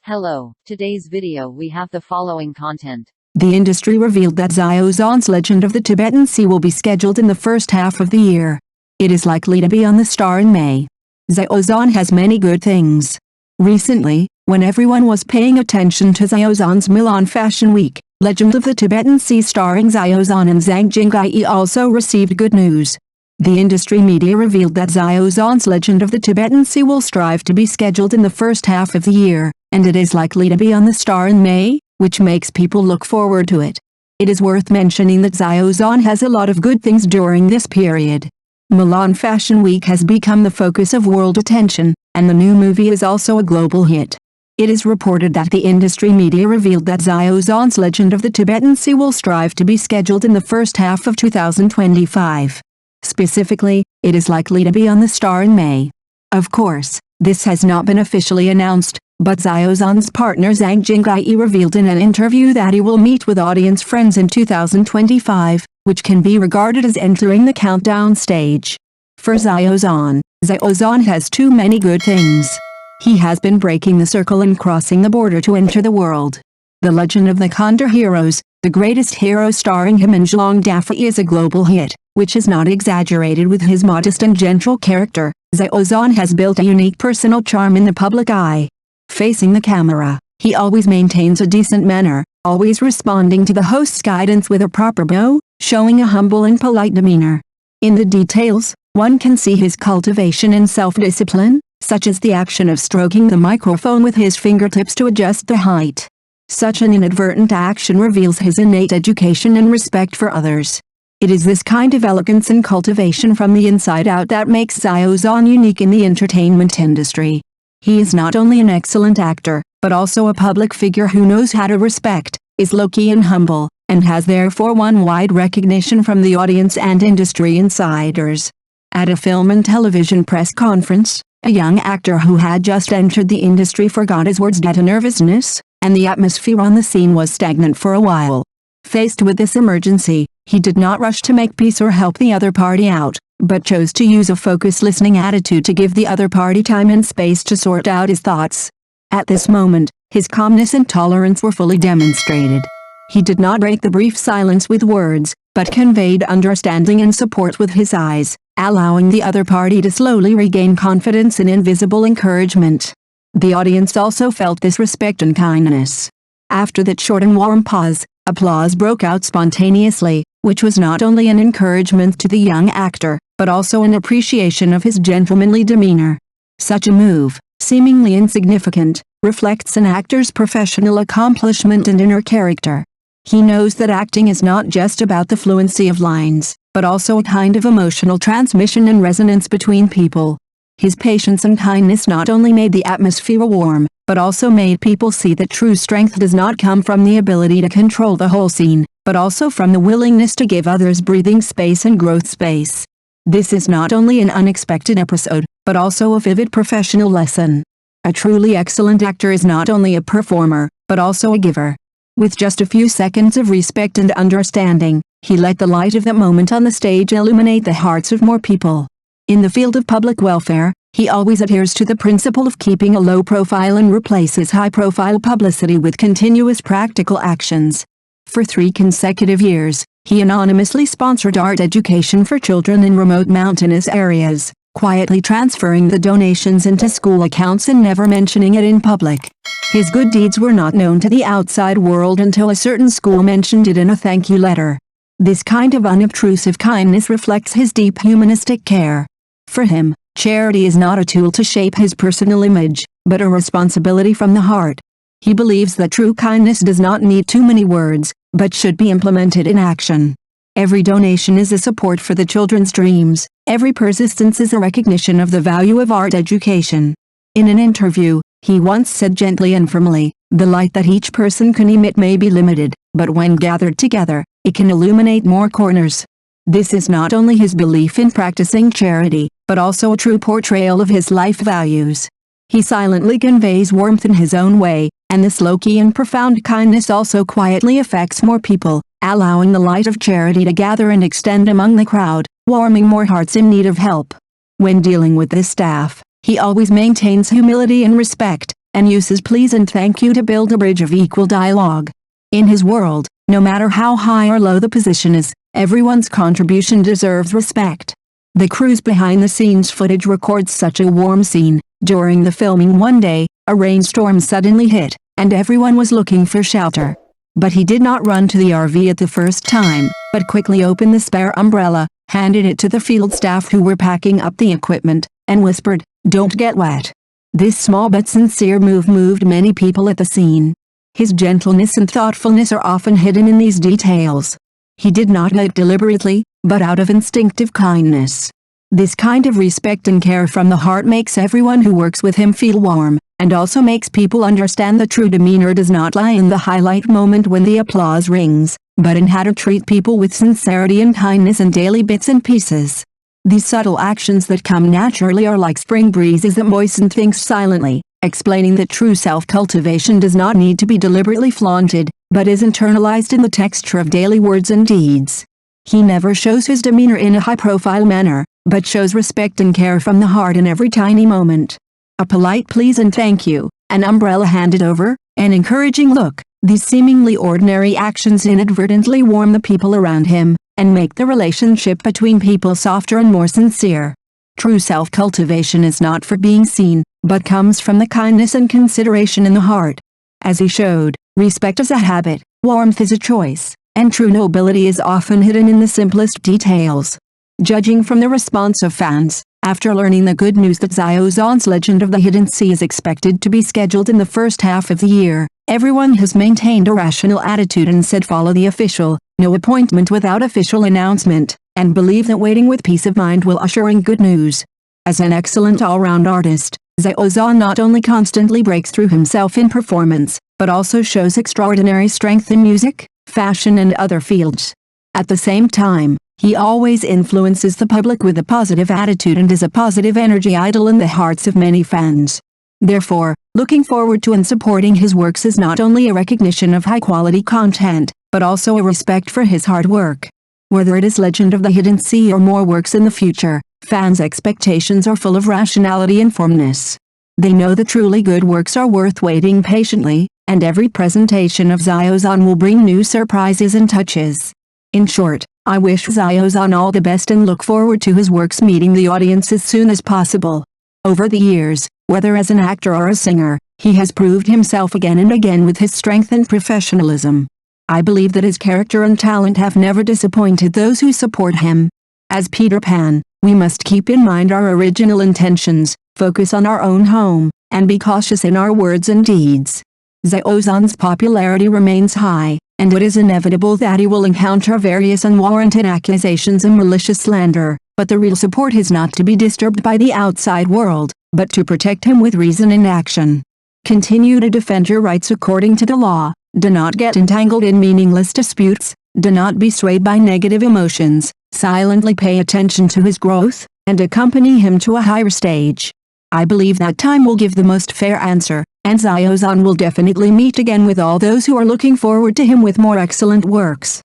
Hello, today's video we have the following content. The industry revealed that Xiao Zhan's Legend of the Tibetan Sea will be scheduled in the first half of the year. It is likely to be on the star in May. Xiao Zhan has many good things. Recently, when everyone was paying attention to Xiao Zhan's Milan Fashion Week, Legend of the Tibetan Sea starring Xiao Zhan and Canghai also received good news. The industry media revealed that Xiao Zhan's Legend of the Tibetan Sea will strive to be scheduled in the first half of the year, and it is likely to be on the star in May, which makes people look forward to it. It is worth mentioning that Xiao Zhan has a lot of good things during this period. Milan Fashion Week has become the focus of world attention, and the new movie is also a global hit. It is reported that the industry media revealed that Xiao Zhan's Legend of the Tibetan Sea will strive to be scheduled in the first half of 2025. Specifically, it is likely to be on the star in May. Of course, this has not been officially announced, but Xiao Zhan's partner Canghai revealed in an interview that he will meet with audience friends in 2025, which can be regarded as entering the countdown stage. For Xiao Zhan has too many good things. He has been breaking the circle and crossing the border to enter the world. The Legend of the Condor Heroes, the greatest hero starring him and Zhang Dafei is a global hit, which is not exaggerated with his modest and gentle character. Xiao Zhan has built a unique personal charm in the public eye. Facing the camera, he always maintains a decent manner, always responding to the host's guidance with a proper bow, showing a humble and polite demeanor. In the details, one can see his cultivation and self-discipline, such as the action of stroking the microphone with his fingertips to adjust the height. Such an inadvertent action reveals his innate education and respect for others. It is this kind of elegance and cultivation from the inside out that makes Xiao Zhan unique in the entertainment industry. He is not only an excellent actor, but also a public figure who knows how to respect, is low-key and humble, and has therefore won wide recognition from the audience and industry insiders. At a film and television press conference, a young actor who had just entered the industry forgot his words due to nervousness, and the atmosphere on the scene was stagnant for a while. Faced with this emergency, he did not rush to make peace or help the other party out, but chose to use a focused listening attitude to give the other party time and space to sort out his thoughts. At this moment, his calmness and tolerance were fully demonstrated. He did not break the brief silence with words, but conveyed understanding and support with his eyes, allowing the other party to slowly regain confidence and invisible encouragement. The audience also felt this respect and kindness. After that short and warm pause, applause broke out spontaneously, which was not only an encouragement to the young actor, but also an appreciation of his gentlemanly demeanor. Such a move, seemingly insignificant, reflects an actor's professional accomplishment and inner character. He knows that acting is not just about the fluency of lines, but also a kind of emotional transmission and resonance between people. His patience and kindness not only made the atmosphere warm, but also made people see that true strength does not come from the ability to control the whole scene, but also from the willingness to give others breathing space and growth space. This is not only an unexpected episode, but also a vivid professional lesson. A truly excellent actor is not only a performer, but also a giver. With just a few seconds of respect and understanding, he let the light of that moment on the stage illuminate the hearts of more people. In the field of public welfare, he always adheres to the principle of keeping a low profile and replaces high-profile publicity with continuous practical actions. For 3 consecutive years, he anonymously sponsored art education for children in remote mountainous areas, quietly transferring the donations into school accounts and never mentioning it in public. His good deeds were not known to the outside world until a certain school mentioned it in a thank you letter. This kind of unobtrusive kindness reflects his deep humanistic care. For him, charity is not a tool to shape his personal image, but a responsibility from the heart. He believes that true kindness does not need too many words, but should be implemented in action. Every donation is a support for the children's dreams, every persistence is a recognition of the value of art education. In an interview, he once said gently and firmly, "The light that each person can emit may be limited, but when gathered together, it can illuminate more corners." This is not only his belief in practicing charity, but also a true portrayal of his life values. He silently conveys warmth in his own way, and this low-key and profound kindness also quietly affects more people, allowing the light of charity to gather and extend among the crowd, warming more hearts in need of help. When dealing with this staff, he always maintains humility and respect, and uses please and thank you to build a bridge of equal dialogue. In his world, no matter how high or low the position is, everyone's contribution deserves respect. The crew's behind-the-scenes footage records such a warm scene. During the filming one day, a rainstorm suddenly hit, and everyone was looking for shelter. But he did not run to the RV at the first time, but quickly opened the spare umbrella, handed it to the field staff who were packing up the equipment, and whispered, "Don't get wet." This small but sincere move moved many people at the scene. His gentleness and thoughtfulness are often hidden in these details. He did not act deliberately, but out of instinctive kindness. This kind of respect and care from the heart makes everyone who works with him feel warm, and also makes people understand the true demeanor does not lie in the highlight moment when the applause rings, but in how to treat people with sincerity and kindness in daily bits and pieces. These subtle actions that come naturally are like spring breezes that moisten things silently, explaining that true self-cultivation does not need to be deliberately flaunted, but is internalized in the texture of daily words and deeds. He never shows his demeanor in a high-profile manner, but shows respect and care from the heart in every tiny moment. A polite please and thank you, an umbrella handed over, an encouraging look, these seemingly ordinary actions inadvertently warm the people around him, and make the relationship between people softer and more sincere. True self-cultivation is not for being seen, but comes from the kindness and consideration in the heart. As he showed, respect is a habit, warmth is a choice, and true nobility is often hidden in the simplest details. Judging from the response of fans, after learning the good news that Xiao Zhan's Legend of the Hidden Sea is expected to be scheduled in the first half of the year, everyone has maintained a rational attitude and said follow the official, no appointment without official announcement, and believe that waiting with peace of mind will usher in good news. As an excellent all-round artist, Xiao Zhan not only constantly breaks through himself in performance, but also shows extraordinary strength in music, fashion and other fields. At the same time, he always influences the public with a positive attitude and is a positive energy idol in the hearts of many fans. Therefore, looking forward to and supporting his works is not only a recognition of high-quality content, but also a respect for his hard work. Whether it is Legend of the Hidden Sea or more works in the future, fans' expectations are full of rationality and firmness. They know the truly good works are worth waiting patiently, and every presentation of Xiao Zhan will bring new surprises and touches. In short, I wish Xiao Zhan all the best and look forward to his works meeting the audience as soon as possible. Over the years, whether as an actor or a singer, he has proved himself again and again with his strength and professionalism. I believe that his character and talent have never disappointed those who support him. As Peter Pan, we must keep in mind our original intentions, focus on our own home, and be cautious in our words and deeds. Xiao Zhan's popularity remains high, and it is inevitable that he will encounter various unwarranted accusations and malicious slander, but the real support is not to be disturbed by the outside world, but to protect him with reason and action. Continue to defend your rights according to the law, do not get entangled in meaningless disputes, do not be swayed by negative emotions, silently pay attention to his growth, and accompany him to a higher stage. I believe that time will give the most fair answer, and Xiao Zhan will definitely meet again with all those who are looking forward to him with more excellent works.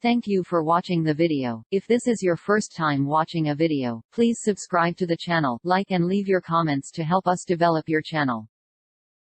Thank you for watching the video. If this is your first time watching a video, please subscribe to the channel, like and leave your comments to help us develop your channel.